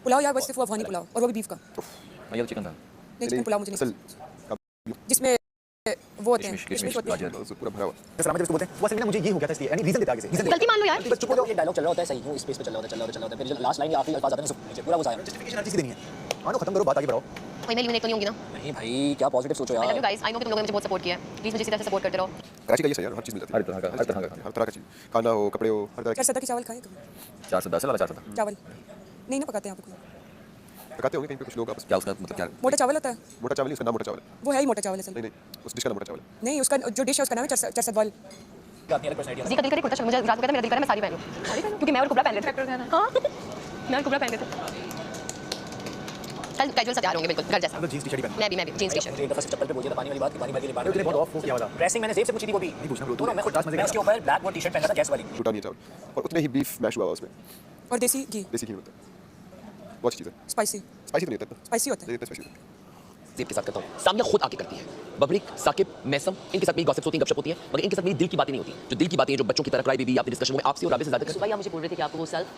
पुलाव यार, बस सिर्फ वो अफगानी पुलाव और वो भी बीफ का। मैं ये चिकन था। नहीं चिकन पुलाव मुझे नहीं, जिसमें वो होते हैं किशमिश होते हैं पूरा भरा हुआ। सलामत जिसको बोलते हैं वो असल में मुझे ये हो गया था इसलिए, यानी रीजन देता आगे से, रीजन गलती मान लो यार। बस चुप हो जाओ। ये डायलॉग चल रहा होता है सही क्यों स्पेस पे चल रहा होता है फिर जो लास्ट लाइन या आखिरी अल्फाज आते हैं नीचे पूरा वो आया जस्टिफिकेशन हर चीज देनी है। मानो खत्म करो, बात आगे बढ़ाओ। भाई मैं लिमिनेट तो नहीं होंगी ना। नहीं भाई क्या पॉजिटिव सोचो आई लव यार। यू गाइस, आई नो कि तुम लोगों ने मुझे बहुत सपोर्ट किया है। प्लीज मुझे इसी तरह से सपोर्ट करते रहो। कराची का ये सही यार, हर चीज मिल जाती है, हर तरह का चीज, खाना हो, कपड़े हो, हर तरह क्या सदा के चावल खाए कभी? 410 वाला 410 चावल नहीं ना पकाते यहाँ पे कोई, पकाते होंगे कहीं पे कुछ लोग आपस में। क्या उसका मतलब क्या? मोटा चावल होता है, मोटा चावल नहीं, उसका नाम मोटा चावल है। वो है ही मोटा चावल असल में। नहीं उस डिश का नाम मोटा चावल है। नहीं, उसका जो डिश है उसका नाम है चरसदवाल। जी का दिल करे कुर्ता शर्ट, मुझे रात को कहता मेरा दिल करे मैं साड़ी पहन लूं, क्योंकि मैं और कुबरा पहन लेते हैं। हां मैं और कुबरा पहन लेते हैं। कल कैजुअल सा तैयार होंगे बिल्कुल घर जैसा। मतलब जींस टी-शर्ट ही पहन। मैं भी जींस टी शर्ट। एक दफा चप्पल पे बोल दिया था पानी वाली बात कि पानी भर के लिए बात तूने बहुत ऑफ हो किया वाला। ड्रेसिंग मैंने जेब से पूछी थी वो भी नहीं पूछना ब्रो, दोनों मैं खुद टास्क मजे मैं उसके ऊपर ब्लैक वो टी-शर्ट पहना था गैस वाली टूटा नहीं है चावल, और उतने ही बीफ मैश हुआ हुआ उसमें, और देसी घी देसी घी होता है, बहुत अच्छी चीज़ है। स्पाइसी स्पाइसी तो नहीं होता इतना, स्पाइसी होता है। इतना स्पाइसी होता है। जेब के साथ करता हूँ। सामिया खुद आके करती है। बबरिक, साकिब, मैसम, इनके साथ मेरी गॉसिप्स होती हैं, गपशप होती है, मगर इनके साथ मेरी दिल की बातें नहीं होती। जो दिल की बातें हैं, जो बच्चों की तरह क्राई बेबी आपने डिस्कशन में आपसे और राबे से ज़्यादा करती सुबह आप मुझे बोल रहे थे कि आपको वो सेल्फ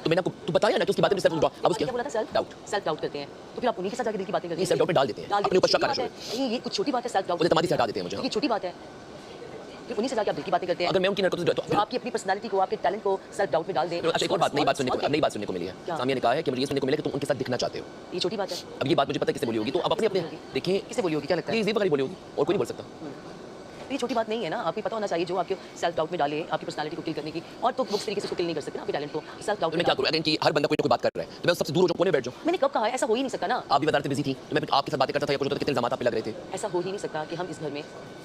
तो मैंने आपको तू बताया ना कि उसकी बातें में सेल्फ अब उसके क्या बोला था? सेल्फ डाउट करते हैं, तो फिर आप उन्हीं के साथ जाके दिल की बातें करते हैं। सेल्फ डाउट में डाल देते हैं, अपने ऊपर शक करना शुरू। नहीं ये कुछ छोटी बात है, सेल्फ डाउट वो तमादी से हटा देते हैं मुझे। ये छोटी बात है, फिर उन्हीं से जाके आप दिल की बातें करते हैं। अगर मैं उनकी नरकत तो आपकी अपनी पर्सनालिटी को, आपके टैलेंट को सेल्फ डाउट में डाल दें। अच्छा एक और बात, नई बात सुनने को, अब नई बात सुनने को मिली है। सामिया ने कहा है कि मुझे ये सुनने को मिला कि तुम उनके साथ दिखना चाहते हो। ये छोटी बात है। अब ये बात मुझे पता है किससे बोली होगी, तो अब अपने अपने देखें किससे बोली होगी, क्या लगता है? ये ज़ीब वाली बोली होगी और कोई नहीं बोल सकता। ये छोटी बात नहीं है ना, आपको पता होना चाहिए जो आपके सेल्फ डाउट में डाले आपकी पर्सनालिटी को किल करने की, और तो उस तरीके से किल नहीं कर सकते ना आपके टैलेंट को। सेल्फ डाउट तो मैं क्या करूँ? अगर इनकी हर बंदा कोई ना कोई बात कर रहा है तो मैं सबसे दूर हो जाऊँ, कोने बैठ जाऊँ। मैंने कब कहा है? ऐसा हो ही नहीं सकता ना। आप भी बता रहे थे बिजी थी, तो मैं आपके साथ बातें करता था या कुछ होता तो कितने इल्ज़ामात आप पे लग रहे थे। ऐसा हो ही नहीं सकता कि हम इस घर में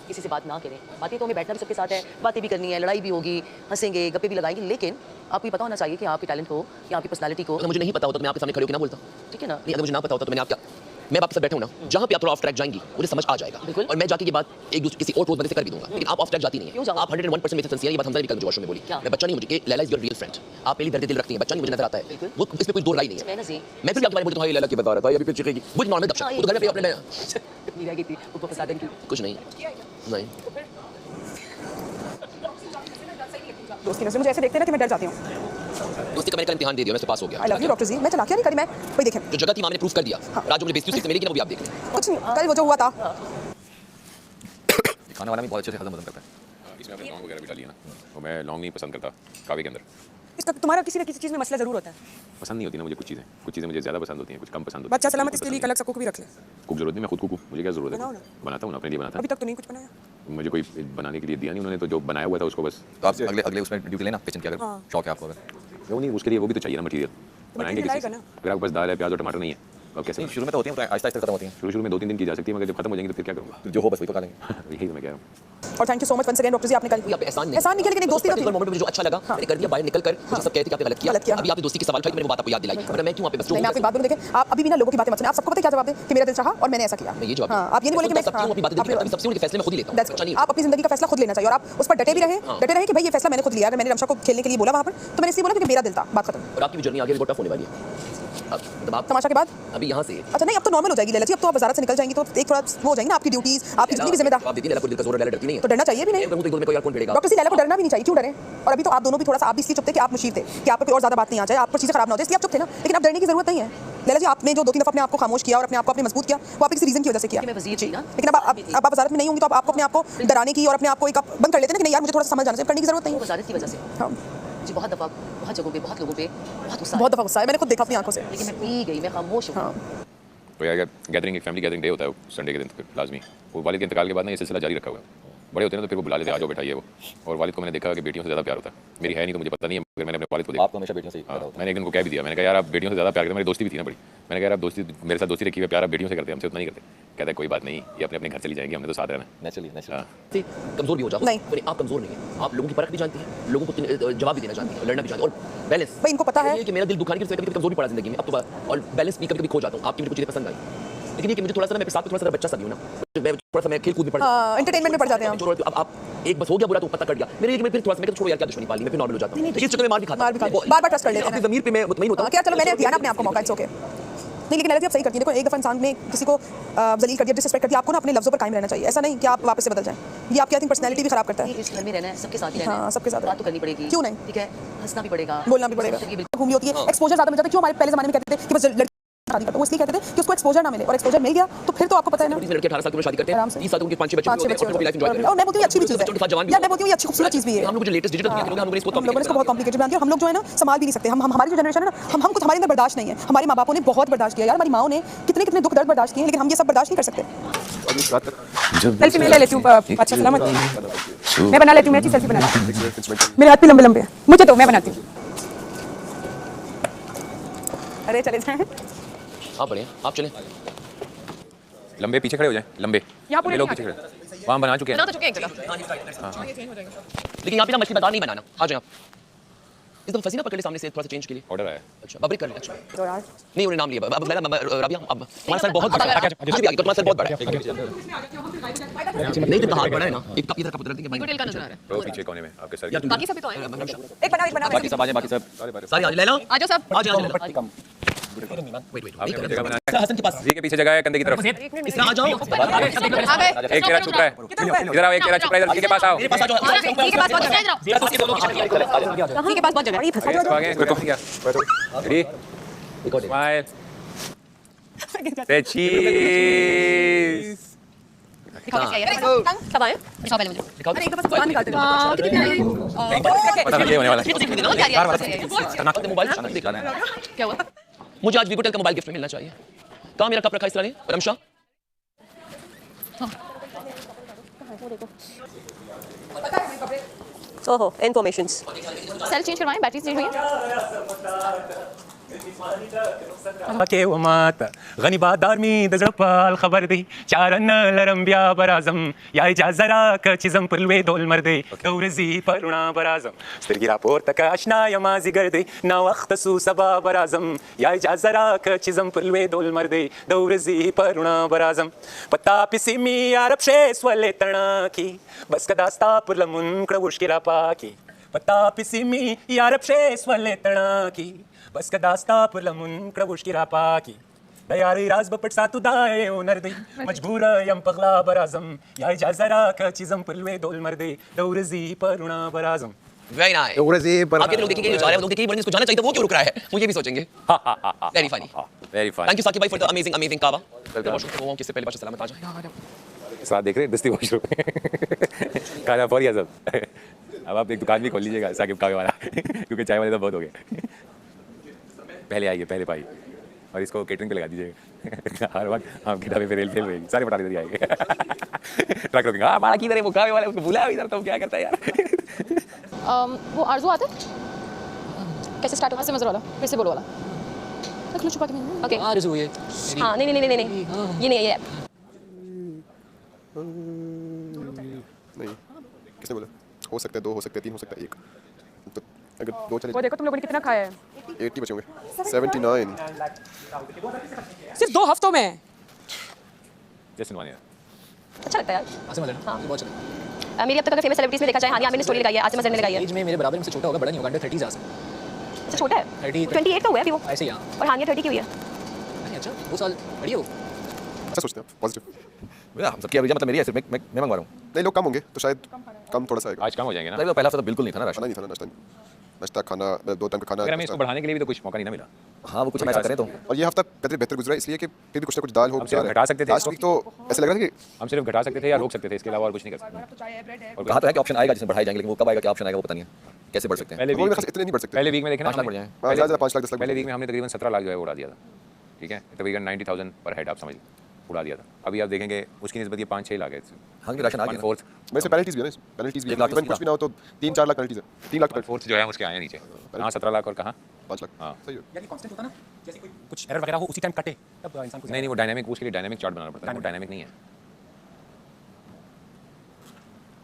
किसी से बात ना करें। बातें तो हमें बैठना भी सबके साथ है, बातें भी करनी है, लड़ाई भी होगी, हंसेंगे, गप्पे भी लगाएंगे, लेकिन आपको पता होना चाहिए कि आपके टैलेंट को या आपकी पर्सनालिटी को। अगर मुझे नहीं पता होता तो मैं आपके सामने खड़े होकर ना बोलता, ठीक है ना? नहीं अगर मुझे ना पता होता तो मैंने आपका मैं आपके साथ बैठा हूं ना, जहां पे आप थोड़ा ऑफ ट्रैक जाएंगी मुझे समझ आ जाएगा, बिल्कुल। और मैं जाके ये बात एक दूसरे किसी और क्लोज बंदे से कर भी दूंगा, लेकिन आप ऑफ ट्रैक जाती नहीं क्यों है। जाऊं? आप 101% मेरे से सिंसियर, ये बात हमजा ने भी कल मुझे वॉशरूम में बोली। क्या? मैं बच्चा नहीं, मुझे कि Laila is your real friend. आप पहली दर्द दिल रखती हैं, बच्चा नहीं मुझे नजर आता है, बिल्कुल। वो इसमें कोई दो राय नहीं है। मैं नज़ीर मैं फिर भी आपके बारे में बोलता हूं, लैला की बता रहा था, ये अभी फिर चिखेगी, वो नॉर्मल गपशप, वो तो घर पे अपने में नहीं रह गई थी ऊपर फसाद की। कुछ नहीं नहीं दोस्ती में मुझे ऐसे देखते हैं ना कि मैं डर जाती हूँ। दोस्ती का मैंने कल इम्तिहान दे दिया, मैं से पास हो गया। आई लव यू डॉक्टर जी, मैं चला क्या नहीं करी, मैं वही देखें जो जगह थी मां ने प्रूफ कर दिया, राज जो मुझे बेइज्जती से मिलेगी ना वो भी आप देख लें। कुछ नहीं, कल वो जो हुआ था। खाना वाला भी बहुत अच्छे से हजम करता है। इसमें आपने लौंग वगैरह भी डाली है ना, तो मैं लौंग नहीं पसंद करता कावे के अंदर। इसका तुम्हारा किसी न किसी चीज़ में मसला ज़रूर होता है। पसंद नहीं होती ना मुझे कुछ चीज़ें मुझे ज़्यादा पसंद होती हैं, कुछ कम पसंद होती हैं। बच्चा सलामत इसके लिए एक अलग सा कुक भी रख ले। कुक जरूरत नहीं, मैं खुद कुक हूँ, मुझे क्या ज़रूरत बनाओ है? ना। बनाता हूँ ना, अपने लिए बनाता अभी तक तो नहीं कुछ बनाया। हूँ। मुझे कोई बनाने के लिए दिया नहीं उन्होंने, तो जो बनाया हुआ था उसको बस तो आप अगले अगले उसमें ड्यूटी लेना किचन की, अगर हाँ। शौक है आपको। अगर वो नहीं, उसके लिए वो भी तो चाहिए ना मटीरियल, बनाएंगे मटेरियल किसी आएगा से। ना। अगर आपके पास दाल है, प्याज और टमाटर नहीं है तो आप कैसे? नहीं शुरू में तो होती है, आहिस्ता आहिस्ता खत्म होती है। शुरू में 2-3 दिन की जा सकती है, मगर जब खत्म हो जाएंगे तो फिर क्या करूँगा? जो हो बस वही तो खा लेंगे। यही तो मैं कह रहा हूँ। और thank you so much once again doctor ji, आपने कल कोई आप पे एहसान नहीं किया, लेकिन एक दोस्ती पर्टिकुलर मोमेंट में मुझे जो अच्छा लगा मैंने कर दिया, बाहर निकल कर मुझे सब कहते कि आपने गलत गलत किया। किया। अभी आपने दोस्ती की सवाल उठाई, मैंने वो बात आपको याद दिलाई, वरना मैं क्यों आप पे बस नहीं, मैं आपकी बात बोलूं, देखें आप अभी भी ना लोगों की बातें मत सुनिए। आप सबको पता है क्या जवाब दें कि मेरा दिल चाहा और मैंने ऐसा किया। मैं ये जवाब हाँ, आप ये नहीं बोले कि मैं सबकी अपनी बातें देखी, सबसे उनके फैसले में खुद ही लेता हूं। अच्छा नहीं, आप अपनी जिंदगी का फैसला खुद लेना चाहिए और आप उस पर डटे भी रहे, डटे रहे कि भाई ये फैसला मैंने खुद लिया। अगर मैंने रमशा को खेलने के लिए बोला वहां पर, तो मैंने इसलिए बोला क्योंकि मेरा दिल था, बात खत्म। और आपकी भी जर्नी आगे बहुत टफ होने वाली है। अब मतलब आप तमाशा के बाद अभी यहाँ से अच्छा नहीं, अब तो नॉर्मल हो जाएगी लैला जी, अब तो आप वजारत से निकल जाएंगी तो एक थोड़ा वो हो जाएगी ना आपकी ड्यूटीज, आपकी जितनी भी जिम्मेदार। आप देखिए लैला को दिल का जोर है, लैला डरती नहीं है, तो डरना चाहिए भी नहीं। अगर मुझे तो कोई और कौन डरेगा? डॉक्टर सी, लैला को डरना भी नहीं चाहिए, क्यों डरे? और अभी तो आप दोनों भी थोड़ा सा, आप भी इसलिए चुप थे कि आप मुशीर थे कि आप पर कोई और ज्यादा बात नहीं आ जाए, आप पर चीजें खराब ना हो जाए, इसलिए आप चुप थे ना। लेकिन अब डरने की जरूरत नहीं है लैला जी। आपने जो 2-3 दफा अपने आप को खामोश किया और अपने आप को अपने मजबूत किया, वो आपके किसी रीजन की वजह से किया। मैं वजीर थी ना। लेकिन अब आप वजारत में नहीं होंगी तो आपको अपने आप को डराने की और अपने आप को एक बंद कर लेते हैं कि नहीं यार मुझे थोड़ा समझ जाना चाहिए, करने की जरूरत नहीं है। वजारत की वजह से हाँ, मुझे बहुत दफा, बहुत जगहों पे, बहुत लोगों पे बहुत गुस्सा बहुत दफा गुस्सा है, मैंने खुद देखा अपनी आंखों से। लेकिन मैं पी गई, मैं खामोश हूँ। हाँ, तो यार गैदरिंग, एक फैमिली गैदरिंग डे होता है संडे के दिन, तो फिर लाजमी वो वालिद के इंतकाल के बाद ना ये सिलसिला जारी रखा हुआ है। बड़े होते हैं ना तो फिर वो बुला लेते हैं, आ जाओ बैठाइए वो। और वालिद को मैंने देखा कि बेटियों से ज़्यादा प्यार होता है। मेरी है नहीं तो मुझे पता नहीं है, मगर मैंने अपने वालिद को देखा। आपको हमेशा बेटियों से ही हाँ, मैंने एक दिन को कह भी दिया, मैंने कहा यार आप बेटियों से ज़्यादा प्यार करते हैं। मेरी दोस्ती भी थी ना बड़ी, मैंने कहा यार आप दोस्ती मेरे साथ दोस्ती रखी हुई, प्यार आप बेटियों से करते हैं, हमसे उतना नहीं करते। कहता है कोई बात नहीं, ये अपने अपने घर चली जाएंगी, हमने तो साथ रहना। नेचुरली हाँ। कमजोर भी हो जाओ नहीं। पर आप कमजोर नहीं है, आप लोगों की परख भी जानती हैं, लोगों को जवाब भी देना जानती हैं, लड़ना भी जानती हैं और बैलेंस। भाई इनको पता है कि मेरा दिल दुखाने की वजह से कभी कमजोर भी पड़ा जिंदगी में अब तो, और बैलेंस भी कभी कभी खो जाता हूँ। आपकी मुझे कुछ चीज़ें पसंद आई, लेकिन ये कि मुझे थोड़ा सा ना, मैं साथ में थोड़ा सा बच्चा सा भी हूँ ना, थोड़ा सा मैं खेल कूद में पड़ हाँ, एंटरटेनमेंट में पड़ जाते हैं हम। अब आप एक बस हो गया बुरा तो पता कट गया मेरे, मैं फिर थोड़ा सा मैं छोड़ो यार क्या दुश्मनी पाली, मैं फिर नॉर्मल हो जाता हूँ। इस चक्कर में मार भी खाता बार-बार ट्रस्ट कर लेते हैं। अपनी ज़मीर पे मैं मुतमईन होता हूँ। क्या चलो मैंने दिया ना अपने आप को मौका, इट्स ओके। नहीं, लेकिन लैला जी आप सही करती हैं। देखो एक दफ़ा इंसान ने किसी को जलील कर दिया, डिसरिस्पेक्ट कर दिया, आपको ना अपने लफ्ज़ों पर कायम रहना चाहिए। ऐसा नहीं कि आप वापस से बदल जाएं। ये आपकी आई थिंक पर्सनैलिटी भी खराब करता है। इस घर में रहना है, सबके साथ ही रहना है। हाँ, सबके साथ बात तो करनी पड़ेगी। क्यों नहीं? ठीक है, हंसना भी पड़ेगा, बोलना भी पड़ेगा। घूमी होती है, एक्सपोजर ज़्यादा मिल जाता है। क्यों हमारे पहले ज़माने में कहते थे कि बस लड़की शादी करता, वो इसलिए कहते थे कि उसको एक्सपोजर ना मिले, और एक्सपोजर मिल गया तो फिर तो आपको पता है ना। लड़के 18 साल की उम्र में शादी करते हैं, आराम से। 30 साल उनके 5-6 बच्चे 5-6 होते हैं बच्चे और अपनी लाइफ एंजॉय करते हैं। और मैं बोलती हूँ ये अच्छी भी चीज़ है बच्चों के साथ जवान भी यार, मैं बोलती हूँ ये अच्छी खूबसूरत चीज़ भी है। हम लोग जो लेटेस्ट डिजिटल दुनिया के लोग हैं, हम लोग इसको हम लोगों ने इसको बहुत कॉम्प्लिकेटेड बना दिया। हम लोग जो है ना संभाल भी नहीं सकते। हम हमारी जो जनरेशन है ना, हम कुछ हमारे अंदर बर्दाश्त नहीं है। हमारे माँ बापों ने बहुत बर्दाश्त किया यार, हमारी माओं ने कितने कितने दुख दर्द बर्दाश्त किए हैं, लेकिन हम ये सब बर्दाश्त नहीं कर सकते। सेल्फी मैं ले लेती हूँ, अच्छा सलामत। मैं बना लेती हूँ, मैं अच्छी सेल्फी बना लेती हूँ। मेरे हाथ भी लंबे लंबे हैं, मुझे तो मैं बनाती हूँ। अरे चले जाएं। आप बढ़िया, आप चलें। लंबे पीछे खड़े हो जाएं, लंबे यहाँ पूरे ये लोग नहीं पीछे खड़े वहाँ बना चुके हैं। बना तो चुके हैं एक जगह। लेकिन यहाँ पे ना मछली बाजार नहीं बनाना। आ जाए आप। इस दफा फसीना पकड़ ले सामने से, थोड़ा सा चेंज के लिए। ऑर्डर आया अच्छा, बबरी कर ले। अच्छा तो यार नहीं, उन्हें नाम लिया। अब राबिया, अब हमारा सर बहुत बड़ा है। कुछ भी आगे, तुम्हारा सर बहुत बड़ा है। नहीं तो हाथ बड़ा है ना, एक कप इधर कप उधर देंगे भाई। गुडेल का नजर आ रहा तो पीछे कोने में आपके सर यार के। तुम बाकी सब भी तो आए हैं। एक बना बाकी सब आ जाए, बाकी सब सारी आ ले लो। आ जाओ सब। आ जाओ। वेट आपने अपनी जगह बनाया है। हसन के पास जी के पीछे जगह है कंधे की तरफ। इस तरह आ जाओ। आ गए। एक चेहरा छुप रहा है, इधर आओ, एक चेहरा छुप रहा है, इधर जी के पास आओ। मेरे पास आ जाओ। जी के पास बहुत जगह है। जी के पास बहुत जगह है। इसको आगे रुको क्या रेडी स्माइल से चीज। दिखाओ कैसे है ये। सब आए? दिखाओ पहले मुझे। अरे एक दफा बाहर निकालते हैं। हाँ, कितनी प्यारी है। पता नहीं ये होने वाला है। मोबाइल मोबाइल दिखाना है। क्या हुआ? मुझे आज वीगोटेल का मोबाइल गिफ्ट में मिलना चाहिए। कहाँ मेरा कप रखा है इस तरह ने? रमशा ओहो, इन्फॉर्मेशंस। सेल चेंज करवाएं, बैटरी चेंज हुई है। के वमात गनी बादार मी दजपाल खबर दी चारन लरम बिया बराजम या जरा कचिजम पुलवे दोल मर्दे दौरजी परुणा बराजम स्तिरगिरा पोर्त का आशना यमाजी गर्दे ना वक्त सु सबा बराजम या जरा कचिजम पुलवे दोल मर्दे दौरजी परुणा बराजम पत्ता पिसी मी अरब शेस वले तना की बस कदास्ता पुलमुन क्रवुश्किरा पाकी पत्ता पिसी मी अरब शेस वले तना की बस का दास्ता पुलमुन क्रवुश की रापा की दयारी राज बपट सातु दाए ओनर दे मजबूर यम पगला बराजम या जरा का चिजम पुलवे दोल मर्दे दौरजी परुणा बराजम। Very nice. आपके लोग देखेंगे जो जा रहे हैं, लोग देखेंगे इसको जाना चाहिए था, वो क्यों रुक रहा है? वो ये भी सोचेंगे। Very funny, very fun. Thank you Sakib भाई फॉर द अमेजिंग अमेजिंग कावा। वो किससे पहले बार सलामत आ जाए। साथ देख रहे हैं दस्ती वॉशरूम खाना फौरिया सब। अब आप एक दुकान भी खोल लीजिएगा साकिब कावे वाला क्योंकि चाय वाले तो बहुत हो गए। पहले आइए, पहले पाई और इसको केटरिंग पे लगा दीजिएगा। हर वक्त आपकी ढाबे पे रेल फेल होगी, सारे बता इधर आएंगे। ट्रक रोकेंगे, हाँ बड़ा किधर है वो कावे वाला, उसको बुलाया इधर तो क्या करता है यार। वो आरज़ू आता है? कैसे स्टार्ट होगा? से मज़र वाला, फिर से बोलो वाला। रख लो छुपा के मैंने। ओके। आरज़ू ये। हाँ, नहीं नहीं नहीं नहीं ये नहीं है ये। नहीं, किसने बोला? हो सकता है 2, हो सकता है 3, हो सकता है 1। तो अगर 2 चले वो देखो तुम लोगों ने कितना खाया है, 80 बचे होंगे। 79। सिर्फ 2 हफ्तों में। जैसे वानिया अच्छा लगता है यार। आसिम अजहर हाँ बहुत चला। मेरी अब तक अगर फेमस सेलिब्रिटीज में देखा जाए, हानिया आमिर ने स्टोरी लगाई है, आसिम अजहर ने लगाई है। एज में मेरे बराबर में से छोटा होगा, बड़ा नहीं होगा, अंडर 30 आसिम। अच्छा छोटा है। 30 28 तो हुआ है अभी वो, ऐसे ही हाँ। और हानिया 30 की हुई है। नहीं अच्छा 2 साल बड़ी हो। अच्छा सोचते हैं, पॉजिटिव। हम सबकी एवरेज मतलब मेरी है, सिर्फ मैं मंगवा रहा हूँ। नहीं, लोग कम होंगे तो शायद कम थोड़ा सा आएगा। आज कम हो जाएंगे ना। नहीं, वो पहला हफ्ता तो बिल्कुल नहीं था ना राशन। खाना नहीं था ना, नाश्ता नहीं। नाश्ता खाना 2 टाइम का खाना। अगर हमें इसको बढ़ाने के लिए भी तो कुछ मौका नहीं ना मिला। हाँ वो कुछ हम ऐसा करें तो। और ये हफ्ता कदर बेहतर गुजरा इसलिए कि फिर भी कुछ ना कुछ दाल हो। हम सिर्फ घटा सकते थे लास्ट वीक तो ऐसा लग रहा था कि हम सिर्फ घटा सकते थे या रोक सकते थे, इसके अलावा और कुछ नहीं कर सकते। और कहा तो है कि ऑप्शन आएगा जिसमें बढ़ाए जाएंगे, लेकिन वो कब आएगा क्या ऑप्शन आएगा वो पता नहीं है। कैसे बढ़ सकते हैं? पहले वो वीक खास इतने नहीं बढ़ सकते। पहले वीक में देखे ना 5 लाख बढ़ हमने- जाए। ज़्यादा 5 लाख 10 लाख। पहले वीक में हमने तकरीबन 17 लाख जो है उड़ा दिया था। ठीक है, तकरीबन 90,000 पर हेड आप समझ उड़ा दिया था। अभी आप देखेंगे उसकी निस्बत ये 5-6 लाख है। हाँ कि राशन आ गया। 1/4 वैसे पेनल्टीज भी है ना, पेनल्टीज भी है। 1 लाख तो कुछ भी ना हो तो 3-4 लाख पेनल्टीज है। 3 लाख तो 1/4 जो है उसके आए हैं नीचे। कहाँ 17 लाख और कहाँ 5 लाख। हाँ। सही है। यानी कांस्टेंट होता ना, जैसे कोई कुछ एरर वगैरह हो उसी टाइम कटे तब इंसान को नहीं वो डायनामिक, उसके लिए डायनामिक चार्ट बनाना पड़ता है। वो डायनामिक नहीं है।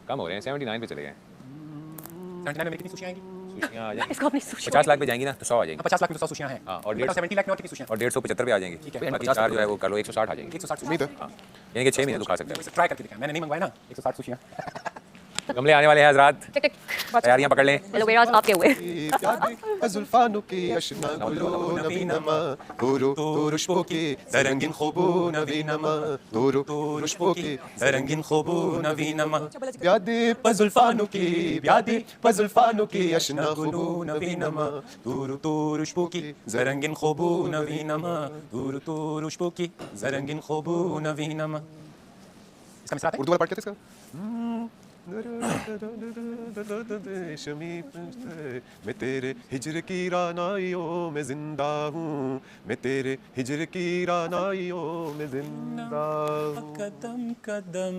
कम हो रहे हैं, 79 पे चले गए। 79 में कितनी सुशियां आएंगी? सुशियाँ आ जाएंगी इसको अपनी सुशी 50 लाख पे जाएंगी ना तो 100 आ जाएंगी। 50 लाख में तो 100 सुशियां हैं। हाँ, और 70 लाख में और कितनी सुशियां? और 150-75 पे आ जाएंगी। ठीक है। बाकी 4 जो है वो कर लो 160 आ जाएंगी। 160 उम्मीद है। हाँ, यानी कि 6 महीने तो खा सकते हैं। ट्राई करके दिखाया मैंने, नहीं मंगवाया ना 160 सुशियां। गमले आने वाले हैं हजरात, टिक टिक तैयारियां पकड़ लें। एलोवेरास आपके हुए जुल्फानों के अशना गुलो नवीनमा तोरो तोरुशपो के सरंगीन खूबो नवीनमा तोरो तोरुशपो के रंगीन खूबो नवीनमा यादे पजुल्फानों के यादे पजुल्फानों के अशना गुलो नवीनमा दूर दूर उशबुकी रंगीन खूबो नवीनमा दूर दूर उशबुकी रंगीन खूबो नवीनमा। इसका मिसरा उर्दू वाला पार्ट क्या था इसका? मैं तेरे हिजर की रानाइयों में जिंदा हूँ, मैं तेरे हिजर की रानाइयों में जिंदा हूँ। कदम कदम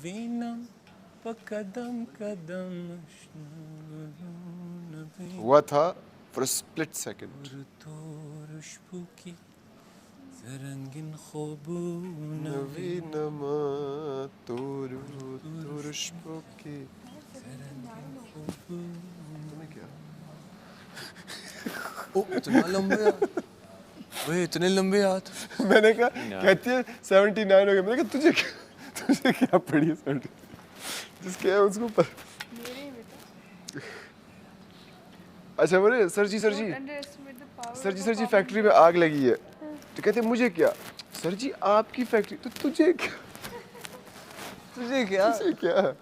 वीना कदम कदम हुआ था for a split second. रुशबुकी रंगीन खूबो नवीनमा तोरो तोरुशपो के तुम्हें क्या? इतना लंबे हाथ, ओए इतने लंबे हाथ। मैंने कहा कहती है 79 हो गया, मैंने कहा तुझे क्या पड़ी है 70 जिसके है उसको पर। अच्छा बोले सर जी फैक्ट्री में आग लगी है, तो कहते मुझे क्या? सर जी आपकी फैक्ट्री, तो तुझे क्या? तुझे क्या? तुझे क्या?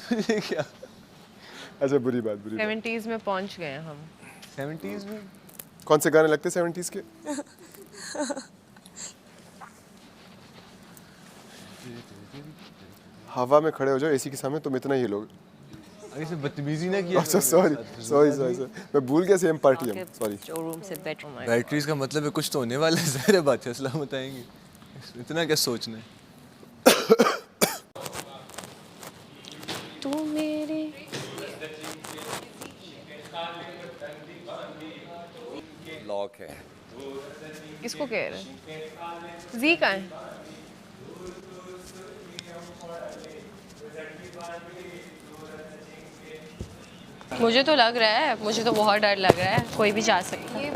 तुझे क्या? अच्छा बुरी बात 70s में पहुंच गए हम। 70s में कौन से गाने लगते 70s के? हवा में खड़े हो जाओ एसी के सामने, तुम इतना ही लोग। ऐसे बदतमीजी ना किया। अच्छा सॉरी मैं भूल गया सेम पार्टी हम, सॉरी। शोरूम से बैटरीज का मतलब है कुछ तो होने वाला है, ज़ाहिर बात है, असला बताएंगे, इतना क्या सोचना है। तू मेरे लॉक है। किसको कह रहे हैं? जी का है? मुझे तो लग रहा है, मुझे तो बहुत डर लग रहा है, कोई भी जा सकता है।